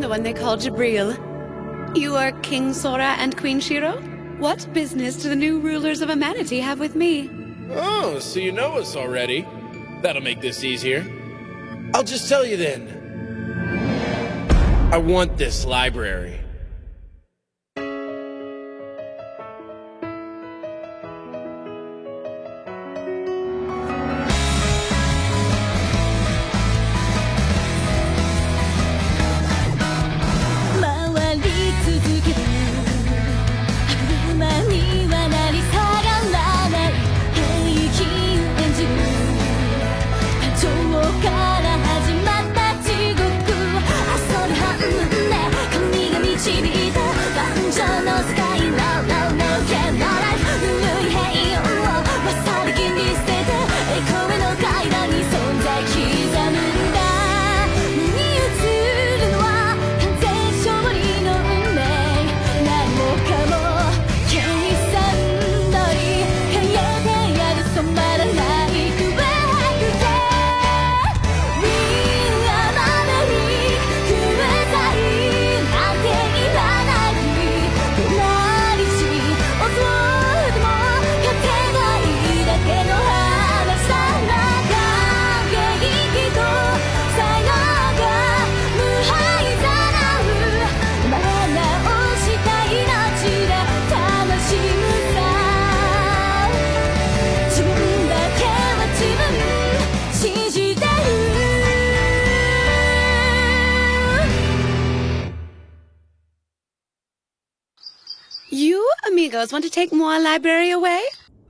the one they call Jabril. You are King Sora and Queen Shiro? What business do the new rulers of Amanity have with me? Oh, so you know us already. That'll make this easier. I'll just tell you then. I want this library. You, amigos, want to take Moi Library away?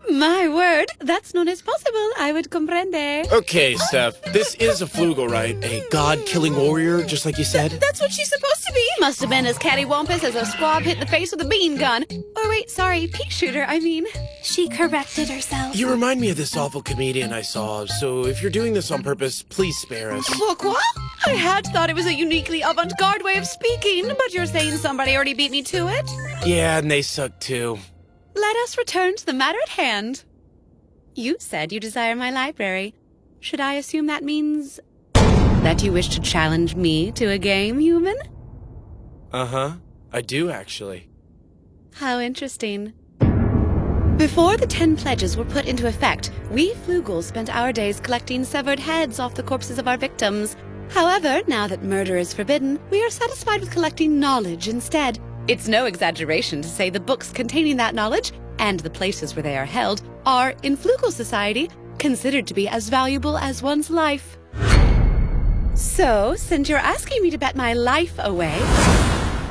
My word, that's not as possible. I would comprende. Okay, Steph, this is a Flugel, right? A god-killing warrior, just like you said? That's what she's supposed to be. Must have been as cattywampus as a squab hit the face with a bean gun. Or wait, sorry, pea shooter, I mean. She corrected herself. You remind me of this awful comedian I saw, so if you're doing this on purpose, please spare us. Pourquoi? I had thought it was a uniquely avant-garde way of speaking, but you're saying somebody already beat me to it? Yeah, and they suck too. Let us return to the matter at hand. You said you desire my library. Should I assume that means that you wish to challenge me to a game, human? Uh-huh. I do, actually. How interesting. Before the 10 pledges were put into effect, we Flugels spent our days collecting severed heads off the corpses of our victims. However, now that murder is forbidden, we are satisfied with collecting knowledge instead. It's no exaggeration to say the books containing that knowledge, and the places where they are held, are, in Flugel society, considered to be as valuable as one's life. So, since you're asking me to bet my life away,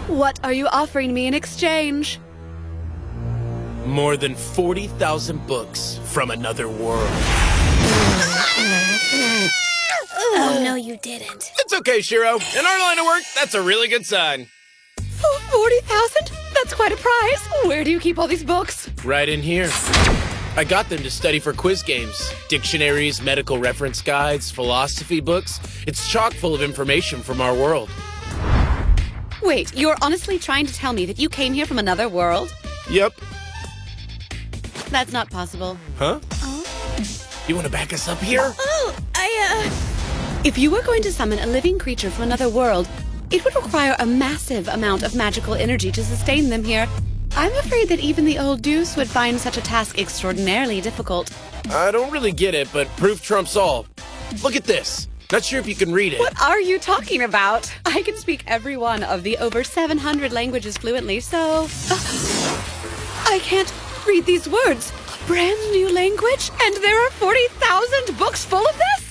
what are you offering me in exchange? More than 40,000 books from another world. Oh, no, you didn't. It's okay, Shiro. In our line of work, that's a really good sign. 40,000? That's quite a prize. Where do you keep all these books? Right in here. I got them to study for quiz games. Dictionaries, medical reference guides, philosophy books. It's chock full of information from our world. Wait, you're honestly trying to tell me that you came here from another world? Yep. That's not possible. Huh? You want to back us up here? If you were going to summon a living creature from another world, it would require a massive amount of magical energy to sustain them here. I'm afraid that even the old Deuce would find such a task extraordinarily difficult. I don't really get it, but proof trumps all. Look at this. Not sure if you can read it. What are you talking about? I can speak every one of the over 700 languages fluently, so... I can't read these words. A brand new language? And there are 40,000 books full of this?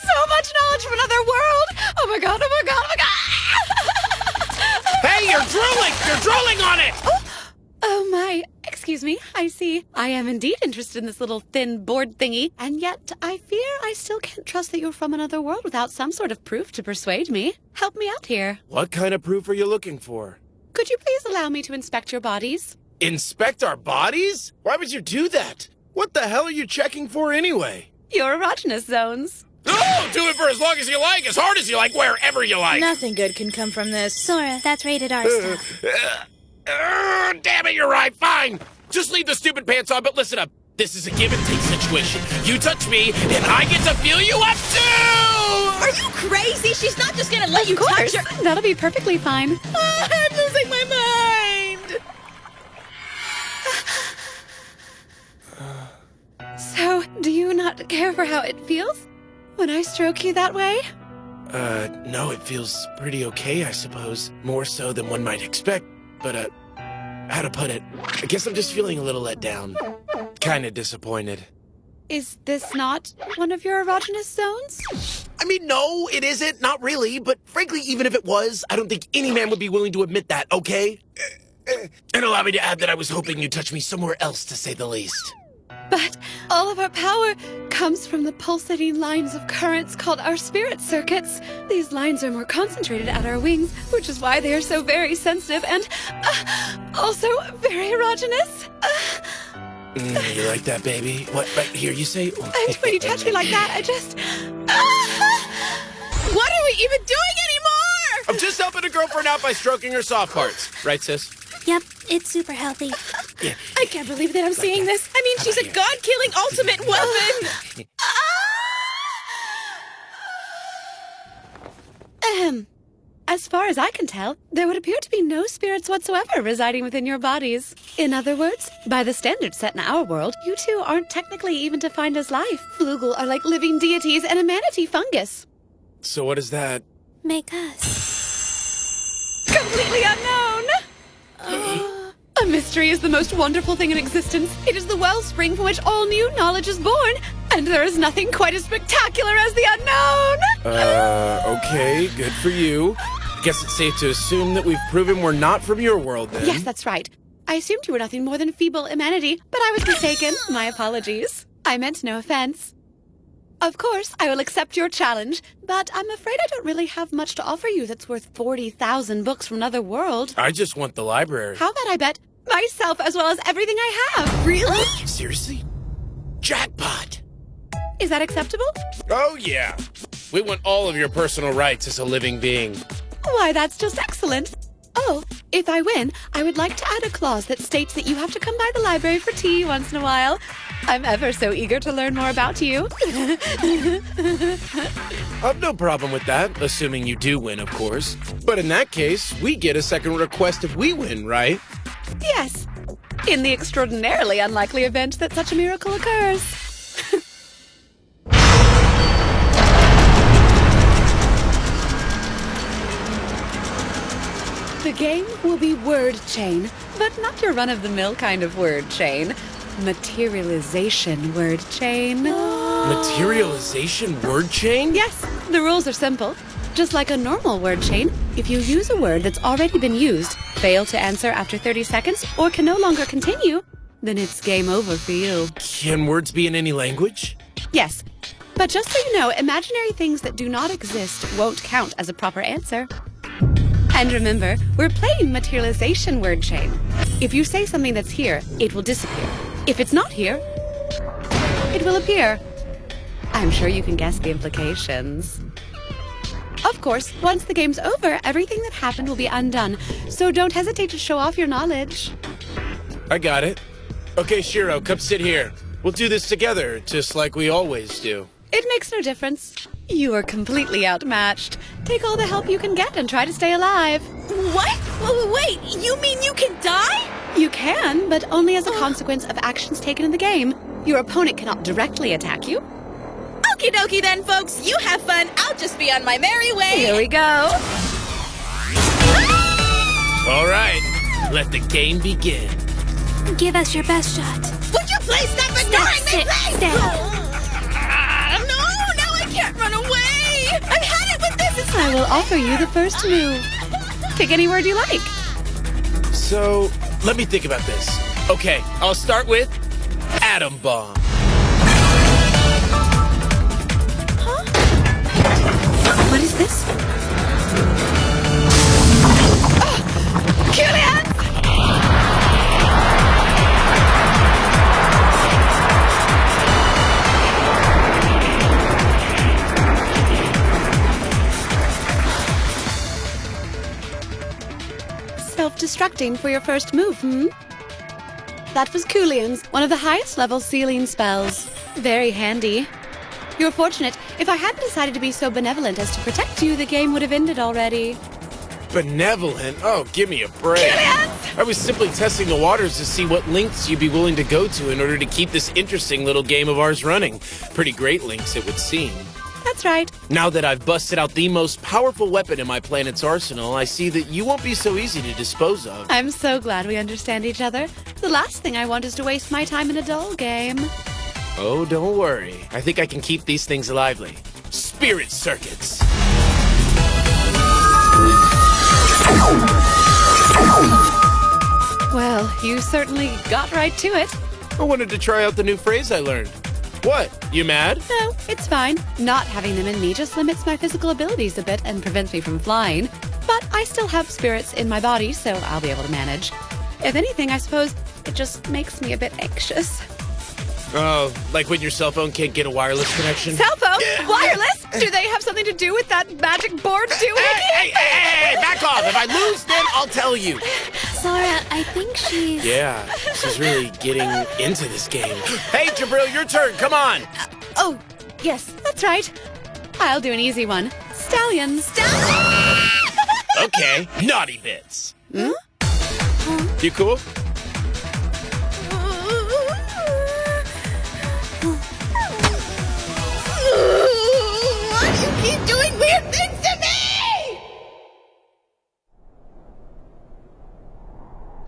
So much knowledge from another world! Oh my god, oh my god, oh my god! Hey, you're drooling! You're drooling on it! Oh my, excuse me, I see. I am indeed interested in this little thin board thingy, and yet I fear I still can't trust that you're from another world without some sort of proof to persuade me. Help me out here. What kind of proof are you looking for? Could you please allow me to inspect your bodies? Inspect our bodies? Why would you do that? What the hell are you checking for anyway? Your erogenous zones. Oh, do it for as long as you like, as hard as you like, wherever you like. Nothing good can come from this. Sora, that's rated R stuff. Damn it, you're right, fine. Just leave the stupid pants on, but listen up. This is a give and take situation. You touch me, and I get to feel you up too! Are you crazy? She's not just gonna let you Of course, touch her. that'll be perfectly fine. I'm losing my mind. So, do you not care for how it feels when I stroke you that way? No, it feels pretty okay, I suppose. More so than one might expect. But, how to put it? I guess I'm just feeling a little let down. Kinda disappointed. Is this not one of your erogenous zones? I mean, no, it isn't. Not really. But frankly, even if it was, I don't think any man would be willing to admit that, okay? And allow me to add that I was hoping you'd touch me somewhere else, to say the least. But all of our power comes from the pulsating lines of currents called our spirit circuits. These lines are more concentrated at our wings, which is why they are so very sensitive and also very erogenous. You like that, baby? What, right here, you say? And when you touch me like that, I just... What are we even doing anymore? I'm just helping a girlfriend out by stroking her soft parts. Right, sis? Yep, it's super healthy. Yeah. I can't believe that I'm seeing this. I mean, she's a god-killing ultimate weapon. As far as I can tell, there would appear to be no spirits whatsoever residing within your bodies. In other words, by the standards set in our world, you two aren't technically even defined as life. Flugel are like living deities and a manatee fungus. So what is that? Make us. Completely unknown! A mystery is the most wonderful thing in existence. It is the wellspring from which all new knowledge is born, and there is nothing quite as spectacular as the unknown! Okay, good for you. Guess it's safe to assume that we've proven we're not from your world, then. Yes, that's right. I assumed you were nothing more than feeble humanity, but I was mistaken. My apologies. I meant no offense. Of course, I will accept your challenge, but I'm afraid I don't really have much to offer you that's worth 40,000 books from another world. I just want the library. How about I bet myself as well as everything I have? Really? Seriously? Jackpot! Is that acceptable? Oh, yeah. We want all of your personal rights as a living being. Why, that's just excellent. Oh, if I win, I would like to add a clause that states that you have to come by the library for tea once in a while. I'm ever so eager to learn more about you. I've no problem with that, assuming you do win, of course. But in that case, we get a second request if we win, right? Yes, in the extraordinarily unlikely event that such a miracle occurs. The game will be word chain, but not your run-of-the-mill kind of word chain. Materialization word chain. Materialization word chain? Yes, the rules are simple. Just like a normal word chain, if you use a word that's already been used, fail to answer after 30 seconds, or can no longer continue, then it's game over for you. Can words be in any language? Yes, but just so you know, imaginary things that do not exist won't count as a proper answer. And remember, we're playing materialization word chain. If you say something that's here, it will disappear. If it's not here, it will appear. I'm sure you can guess the implications. Of course, once the game's over, everything that happened will be undone, so don't hesitate to show off your knowledge. I got it. Okay, Shiro, come sit here. We'll do this together, just like we always do. It makes no difference. You are completely outmatched. Take all the help you can get and try to stay alive. What? Wait, you mean you can die? You can, but only as a consequence of actions taken in the game. Your opponent cannot directly attack you. Okie dokie then, folks. You have fun. I'll just be on my merry way. Here we go. All right, let the game begin. Give us your best shot. Would you please stop ignoring me, please? No, I can't run away. I've had it with this. I will offer you the first move. Pick any word you like. So, let me think about this. Okay, I'll start with atom bomb. What is this? Julian! Self-destructing for your first move, That was Coolian's, one of the highest level sealing spells. Very handy. You're fortunate. If I hadn't decided to be so benevolent as to protect you, the game would have ended already. Benevolent? Oh, give me a break. I was simply testing the waters to see what lengths you'd be willing to go to in order to keep this interesting little game of ours running. Pretty great lengths, it would seem. That's right. Now that I've busted out the most powerful weapon in my planet's arsenal, I see that you won't be so easy to dispose of. I'm so glad we understand each other. The last thing I want is to waste my time in a dull game. Oh, don't worry. I think I can keep these things lively. Spirit circuits. Well, you certainly got right to it. I wanted to try out the new phrase I learned. What? You mad? No, it's fine. Not having them in me just limits my physical abilities a bit and prevents me from flying. But I still have spirits in my body, so I'll be able to manage. If anything, I suppose it just makes me a bit anxious. Oh, like when your cell phone can't get a wireless connection? Cell phone? Wireless? Do they have something to do with that magic board doing? Hey, back off. If I lose, then I'll tell you. Sora, I think she's... Yeah, she's really getting into this game. Hey, Jabril, your turn. Come on. Oh, yes, that's right. I'll do an easy one. Stallions. Okay, naughty bits. You cool? You keep doing weird things to me!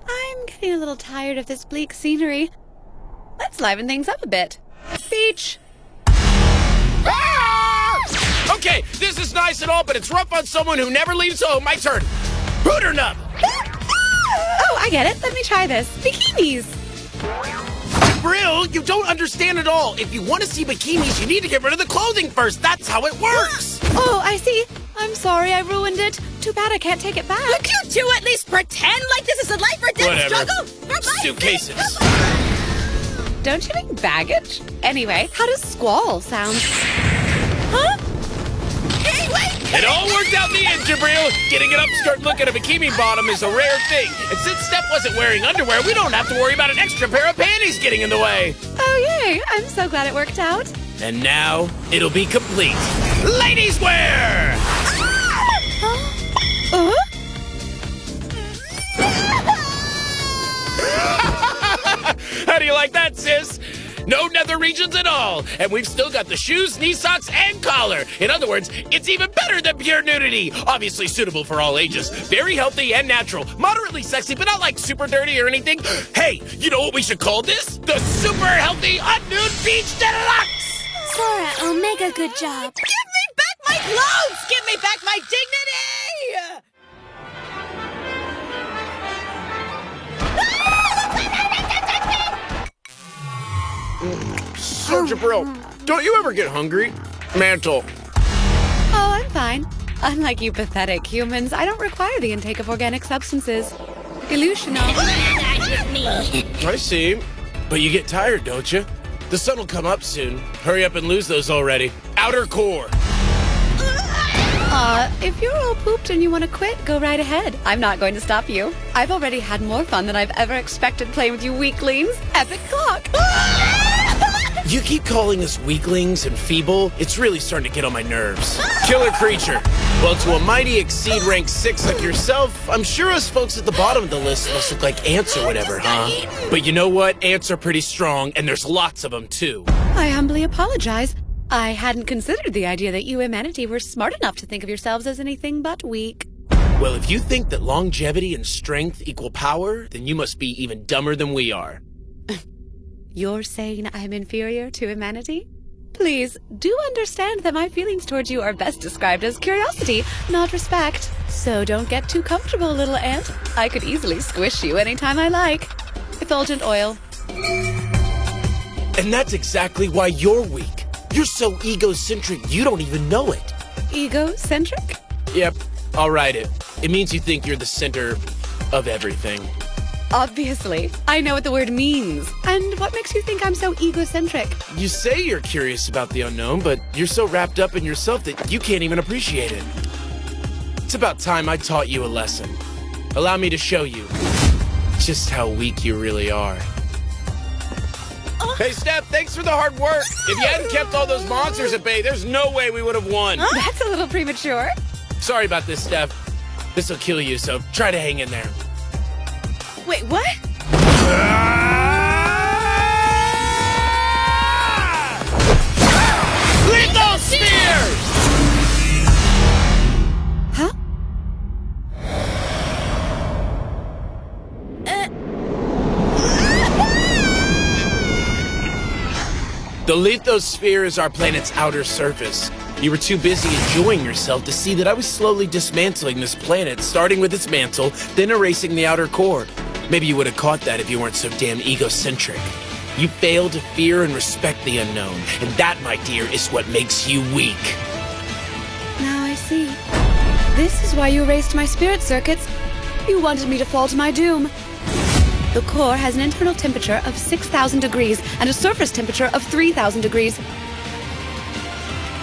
I'm getting a little tired of this bleak scenery. Let's liven things up a bit. Beach. Okay, this is nice and all, but it's rough on someone who never leaves home. My turn. Boot or nub? Oh, I get it. Let me try this. Bikinis. Jabril, you don't understand at all. If you want to see bikinis, you need to get rid of the clothing first. That's how it works. Oh, I see. I'm sorry I ruined it. Too bad I can't take it back. Would you two at least pretend like this is a life or death Whatever. struggle? For my Suitcases. sake. Don't you mean baggage? Anyway, how does squall sound? Huh? Hey, wait! It all worked out in the end, Jabril. Getting an upskirt look at a bikini bottom is a rare thing. And since Steph wasn't wearing underwear, we don't have to worry about an extra pair of panties getting in the way. Oh, yay. I'm so glad it worked out. And now, it'll be complete. Ladies wear! How do you like that, sis? No nether regions at all. And we've still got the shoes, knee socks, and collar. In other words, it's even better than pure nudity. Obviously suitable for all ages. Very healthy and natural. Moderately sexy, but not like super dirty or anything. Hey, you know what we should call this? The Super Healthy Unnude Beach Deluxe! Sora, Omega, good job. Give me back my clothes! Give me back my dignity! So, Jabril, don't you ever get hungry? Mantle. Oh, I'm fine. Unlike you pathetic humans, I don't require the intake of organic substances. Delusional. I see. But you get tired, don't you? The sun will come up soon. Hurry up and lose those already. Outer core. If you're all pooped and you want to quit, go right ahead. I'm not going to stop you. I've already had more fun than I've ever expected playing with you weaklings. Epic clock. You keep calling us weaklings and feeble. It's really starting to get on my nerves. Killer creature. Well, to a mighty exceed rank 6 like yourself, I'm sure us folks at the bottom of the list must look like ants or whatever, huh? But you know what? Ants are pretty strong, and there's lots of them, too. I humbly apologize. I hadn't considered the idea that you humanity were smart enough to think of yourselves as anything but weak. Well, if you think that longevity and strength equal power, then you must be even dumber than we are. You're saying I'm inferior to humanity? Please, do understand that my feelings towards you are best described as curiosity, not respect. So don't get too comfortable, little ant. I could easily squish you anytime I like. Effulgent oil. And that's exactly why you're weak. You're so egocentric, you don't even know it. Egocentric? Yep, I'll write it. It means you think you're the center of everything. Obviously. I know what the word means. And what makes you think I'm so egocentric? You say you're curious about the unknown, but you're so wrapped up in yourself that you can't even appreciate it. It's about time I taught you a lesson. Allow me to show you just how weak you really are. Hey, Steph, thanks for the hard work. If you hadn't kept all those monsters at bay, there's no way we would have won. That's a little premature. Sorry about this, Steph. This'll kill you, so try to hang in there. Wait, what? Lethal Sphere! Huh? The lithosphere is our planet's outer surface. You were too busy enjoying yourself to see that I was slowly dismantling this planet, starting with its mantle, then erasing the outer core. Maybe you would have caught that if you weren't so damn egocentric. You fail to fear and respect the unknown, and that, my dear, is what makes you weak. Now I see. This is why you erased my spirit circuits. You wanted me to fall to my doom. The core has an internal temperature of 6,000 degrees and a surface temperature of 3,000 degrees.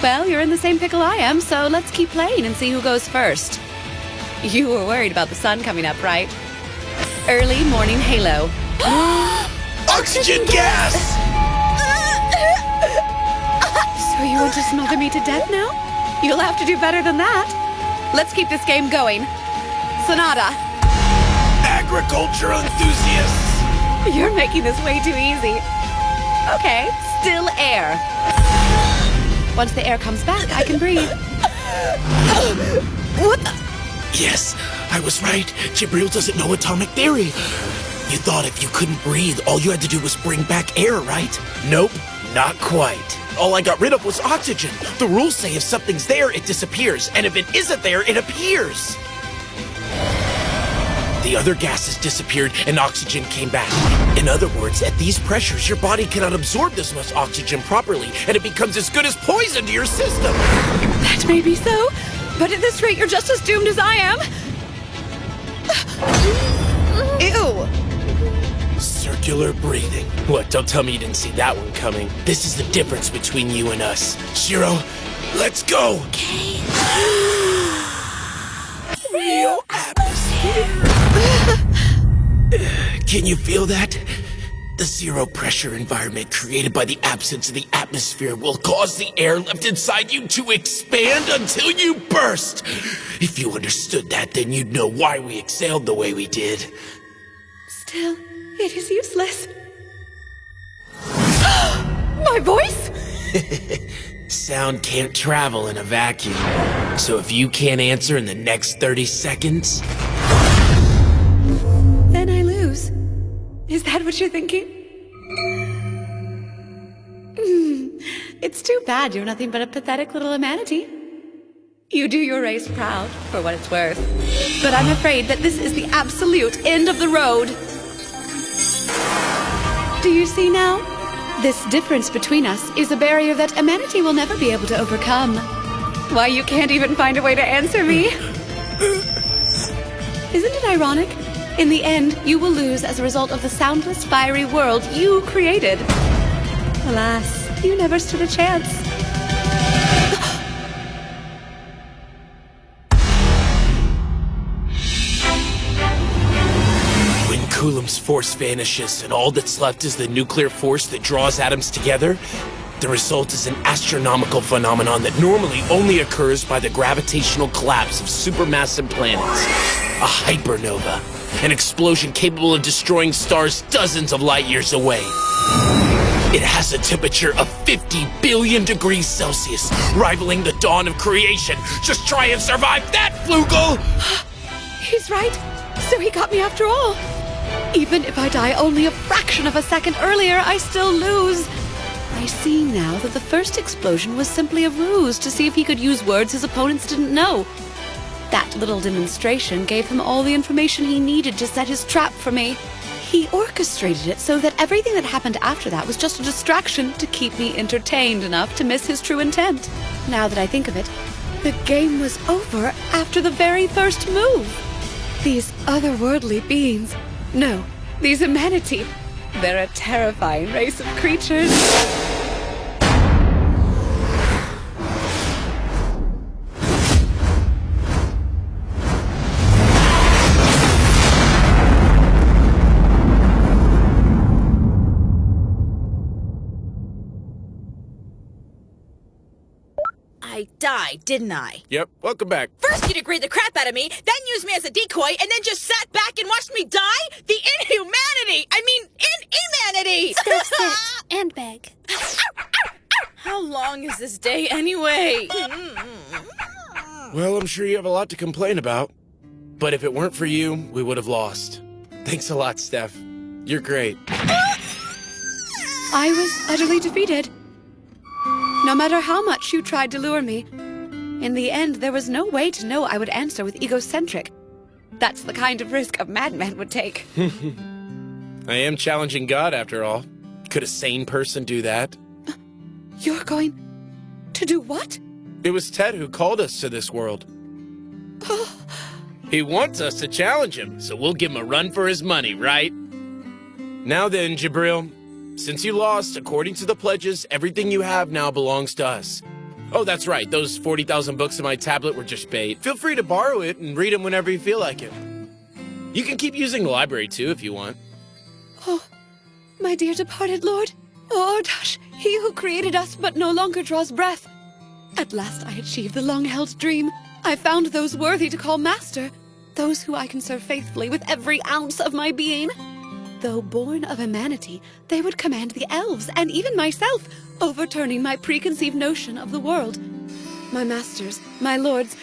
Well, you're in the same pickle I am, so let's keep playing and see who goes first. You were worried about the sun coming up, right? Early morning halo. Oxygen gas! So you want to smother me to death now? You'll have to do better than that. Let's keep this game going. Sonata. Agriculture enthusiasts! You're making this way too easy. Okay, still air. Once the air comes back, I can breathe. What the? Yes, I was right. Jibril doesn't know atomic theory. You thought if you couldn't breathe, all you had to do was bring back air, right? Nope, not quite. All I got rid of was oxygen. The rules say if something's there, it disappears, and if it isn't there, it appears. The other gases disappeared and oxygen came back. In other words, at these pressures, your body cannot absorb this much oxygen properly, and it becomes as good as poison to your system. That may be so, but at this rate, you're just as doomed as I am. Ew. Circular breathing. What, don't tell me you didn't see that one coming. This is the difference between you and us. Shiro, let's go! Okay. Real atmosphere. Can you feel that? The zero pressure environment created by the absence of the atmosphere will cause the air left inside you to expand until you burst. If you understood that, then you'd know why we exhaled the way we did. Still, it is useless. My voice? Sound can't travel in a vacuum. So if you can't answer in the next 30 seconds... Then I lose. Is that what you're thinking? It's too bad you're nothing but a pathetic little humanity. You do your race proud, for what it's worth. But I'm afraid that this is the absolute end of the road. Do you see now? This difference between us is a barrier that humanity will never be able to overcome. Why, you can't even find a way to answer me. Isn't it ironic? In the end, you will lose as a result of the soundless, fiery world you created. Alas, you never stood a chance. When Coulomb's force vanishes and all that's left is the nuclear force that draws atoms together, the result is an astronomical phenomenon that normally only occurs by the gravitational collapse of supermassive planets. A hypernova, an explosion capable of destroying stars dozens of light years away. It has a temperature of 50 billion degrees Celsius, rivaling the dawn of creation. Just try and survive that, Flugel! He's right. So he got me after all. Even if I die only a fraction of a second earlier, I still lose. I see now that the first explosion was simply a ruse to see if he could use words his opponents didn't know. That little demonstration gave him all the information he needed to set his trap for me. He orchestrated it so that everything that happened after that was just a distraction to keep me entertained enough to miss his true intent. Now that I think of it, the game was over after the very first move. These otherworldly beings, no, these humanity, they're a terrifying race of creatures. I died, didn't I? Yep, welcome back. First you degrade the crap out of me, then used me as a decoy, and then just sat back and watched me die? The inhumanity! I mean, inhumanity! Steph, sit and beg. How long is this day anyway? Well, I'm sure you have a lot to complain about. But if it weren't for you, we would have lost. Thanks a lot, Steph. You're great. I was utterly defeated. No matter how much you tried to lure me, in the end, there was no way to know I would answer with egocentric. That's the kind of risk a madman would take. I am challenging God, after all. Could a sane person do that? You're going to do what? It was Ted who called us to this world. He wants us to challenge him, so we'll give him a run for his money, right? Now then, Jabril, since you lost, according to the pledges, everything you have now belongs to us. Oh, that's right, those 40,000 books in my tablet were just bait. Feel free to borrow it and read them whenever you feel like it. You can keep using the library, too, if you want. Oh, my dear departed lord. Oh, Ardash, he who created us but no longer draws breath. At last I achieved the long-held dream. I found those worthy to call master, those who I can serve faithfully with every ounce of my being. Though born of humanity, they would command the elves and even myself, overturning my preconceived notion of the world. My masters, my lords,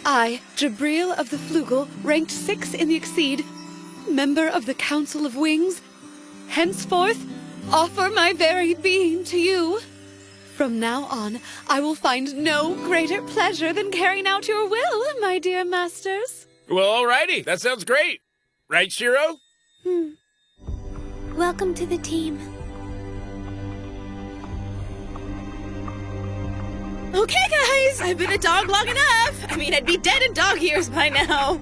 I, Jabril of the Flugel, ranked 6 in the Exceed, member of the Council of Wings, henceforth offer my very being to you. From now on, I will find no greater pleasure than carrying out your will, my dear masters. Well, alrighty, that sounds great. Right, Shiro? Welcome to the team. Okay, guys, I've been a dog long enough. I mean, I'd be dead in dog years by now.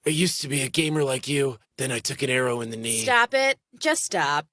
I used to be a gamer like you, then I took an arrow in the knee. Stop it. Just stop.